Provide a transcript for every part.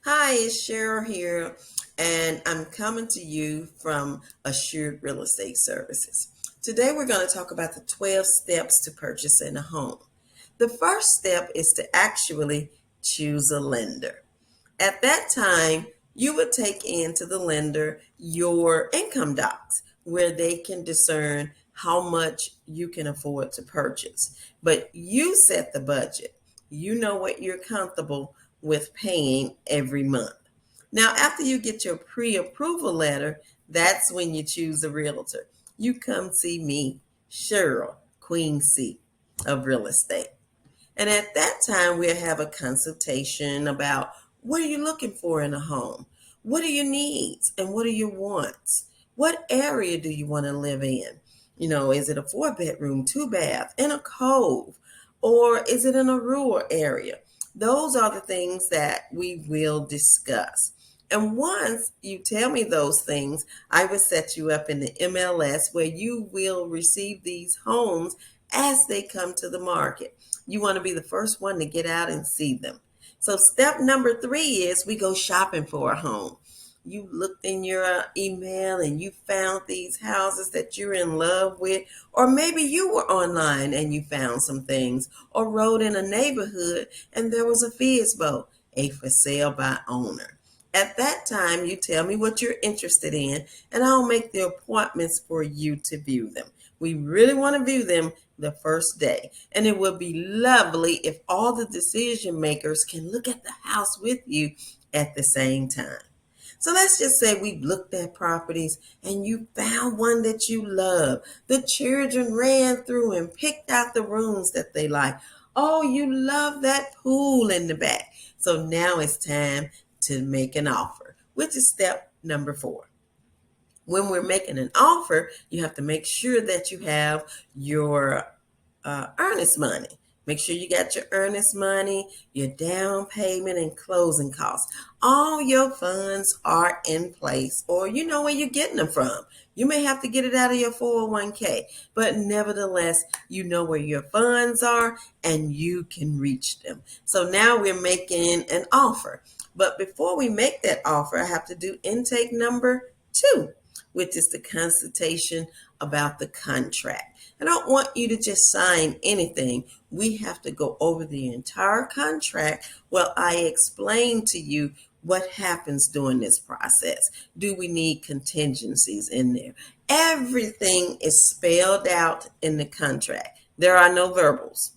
Hi, it's Cheryl here, and I'm coming to you from Assured Real Estate Services. Today, we're going to talk about the 12 steps to purchasing a home. The first step is to actually choose a lender. At that time, you would take into the lender your income docs where they can discern how much you can afford to purchase. But you set the budget. You know what you're comfortable with paying every month. Now, after you get your pre approval letter, that's when you choose a realtor. You come see me, Cheryl, Queen C of real estate. And at that time, we'll have a consultation about what are you looking for in a home? What are your needs and what are your wants? What area do you want to live in? Is it a 4 bedroom, 2 bath, in a cove, or is it in a rural area? Those are the things that we will discuss. And once you tell me those things, I will set you up in the MLS where you will receive these homes as they come to the market. You want to be the first one to get out and see them. So step number 3 is we go shopping for a home. You looked in your email and you found these houses that you're in love with, or maybe you were online and you found some things, or rode in a neighborhood and there was a FSBO, a for sale by owner. At that time, you tell me what you're interested in, and I'll make the appointments for you to view them. We really want to view them the first day. And it would be lovely if all the decision makers can look at the house with you at the same time. So let's just say we've looked at properties and you found one that you love. The children ran through and picked out the rooms that they like. Oh, you love that pool in the back. So now it's time to make an offer, which is step number 4. When we're making an offer, you have to make sure that you have your earnest money. Make sure you got your earnest money, your down payment, and closing costs. All your funds are in place, or you know where you're getting them from. You may have to get it out of your 401k, but nevertheless, you know where your funds are and you can reach them. So now we're making an offer. But before we make that offer, I have to do intake number 2, which is the consultation about the contract. I don't want you to just sign anything. We have to go over the entire contract while I explain to you what happens during this process. Do we need contingencies in there? Everything is spelled out in the contract. There are no verbals.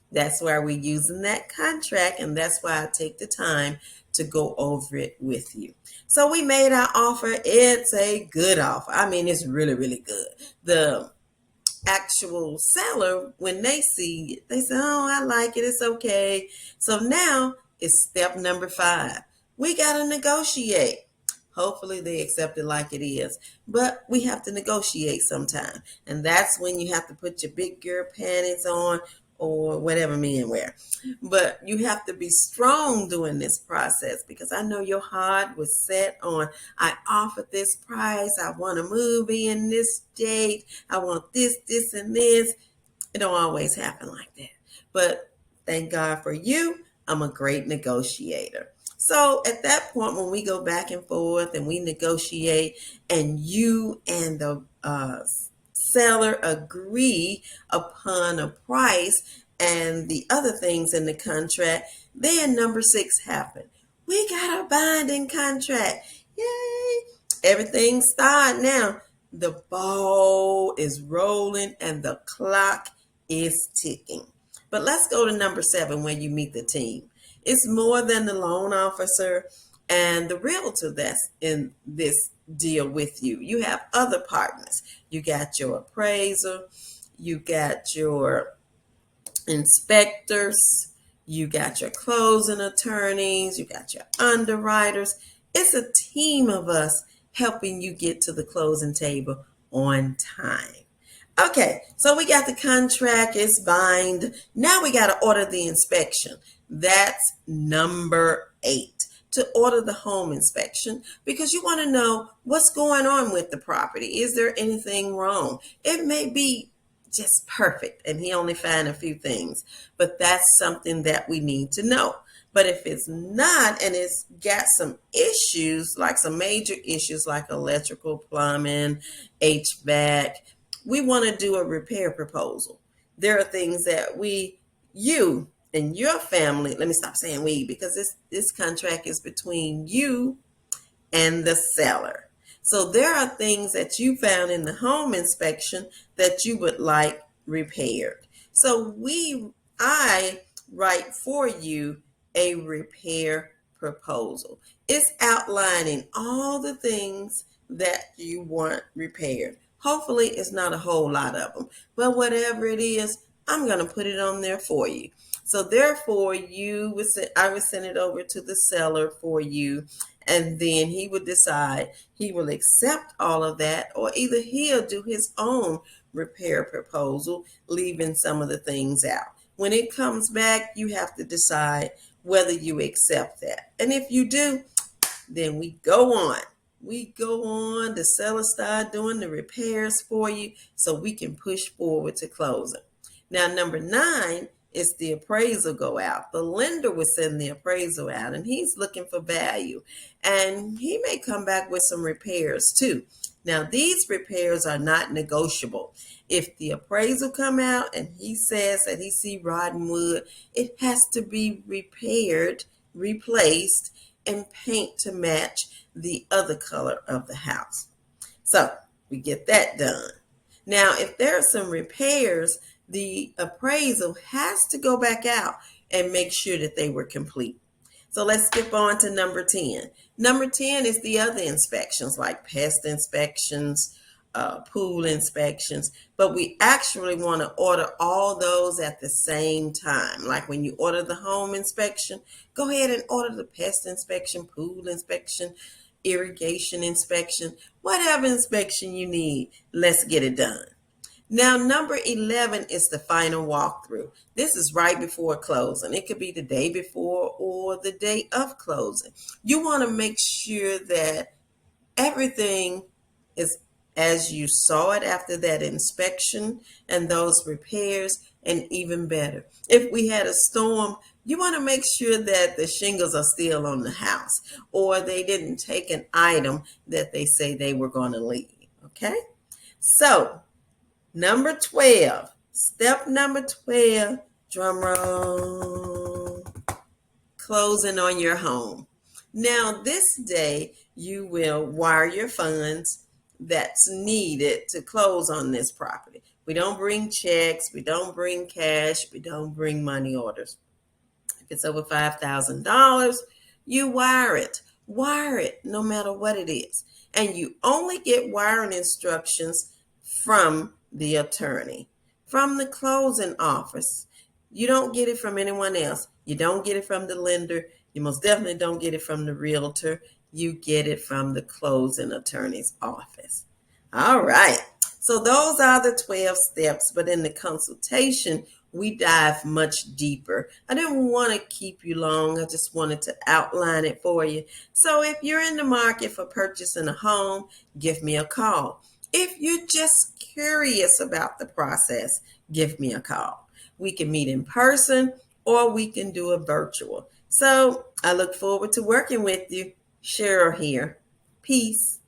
That's why we're using that contract, and that's why I take the time to go over it with you. So we made our offer. It's a good offer. I mean, it's really, really good. The actual seller, when they see it, they say, oh, I like it. It's okay. So now it's step number 5. We got to negotiate. Hopefully they accept it like it is. But we have to negotiate sometime. And that's when you have to put your big girl panties on or whatever men wear. But you have to be strong during this process because I know your heart was set on, I offered this price. I want to move in this date. I want this, this, and this. It don't always happen like that. But thank God for you. I'm a great negotiator. So at that point, when we go back and forth and we negotiate and you and the seller agree upon a price and the other things in the contract, then number 6 happened. We got a binding contract. Yay! Everything's started now. The ball is rolling and the clock is ticking. But let's go to number 7 when you meet the team. It's more than the loan officer and the realtor that's in this deal with you. You have other partners. You got your appraiser, you got your inspectors, you got your closing attorneys, you got your underwriters. It's a team of us helping you get to the closing table on time. Okay, so we got the contract, it's bind. Now we got to order the inspection. That's number 8, to order the home inspection because you want to know what's going on with the property. Is there anything wrong? It may be just perfect and he only found a few things, but that's something that we need to know. But if it's not and it's got some issues, like some major issues like electrical, plumbing, HVAC, we want to do a repair proposal. There are things that you and your family, let me stop saying we because this contract is between you and the seller. So there are things that you found in the home inspection that you would like repaired. So I write for you a repair proposal. It's outlining all the things that you want repaired. Hopefully it's not a whole lot of them, but whatever it is, I'm going to put it on there for you. So therefore, I would send it over to the seller for you, and then he would decide he will accept all of that, or either he'll do his own repair proposal, leaving some of the things out. When it comes back, you have to decide whether you accept that. And if you do, then we go on. The seller start doing the repairs for you so we can push forward to closing. Now, number 9 is the appraisal go out. The lender will send the appraisal out, and he's looking for value. And he may come back with some repairs too. Now, these repairs are not negotiable. If the appraisal come out and he says that he see rotten wood, it has to be repaired, replaced, and paint to match the other color of the house. So we get that done. Now, if there are some repairs, the appraisal has to go back out and make sure that they were complete. So let's skip on to number 10. Number 10 is the other inspections like pest inspections, pool inspections, but we actually want to order all those at the same time. Like when you order the home inspection, go ahead and order the pest inspection, pool inspection, irrigation inspection, whatever inspection you need, let's get it done. Now, number 11 is the final walkthrough. This is right before closing. It could be the day before or the day of closing. You want to make sure that everything is as you saw it after that inspection and those repairs, and even better. If we had a storm, you want to make sure that the shingles are still on the house, or they didn't take an item that they say they were going to leave. Okay? So, number 12, step number 12, drum roll, closing on your home. Now, this day, you will wire your funds that's needed to close on this property. We don't bring checks, we don't bring cash, we don't bring money orders. If it's over $5,000, you wire it. Wire it no matter what it is. And you only get wiring instructions from the attorney, from the closing office. You don't get it from anyone else. You don't get it from the lender. You most definitely don't get it from the realtor. You get it from the closing attorney's office. All right. So those are the 12 steps, but in the consultation, we dive much deeper. I didn't want to keep you long. I just wanted to outline it for you. So if you're in the market for purchasing a home, give me a call. If you're just curious about the process, give me a call. We can meet in person or we can do a virtual. So I look forward to working with you. Cheryl here. Peace.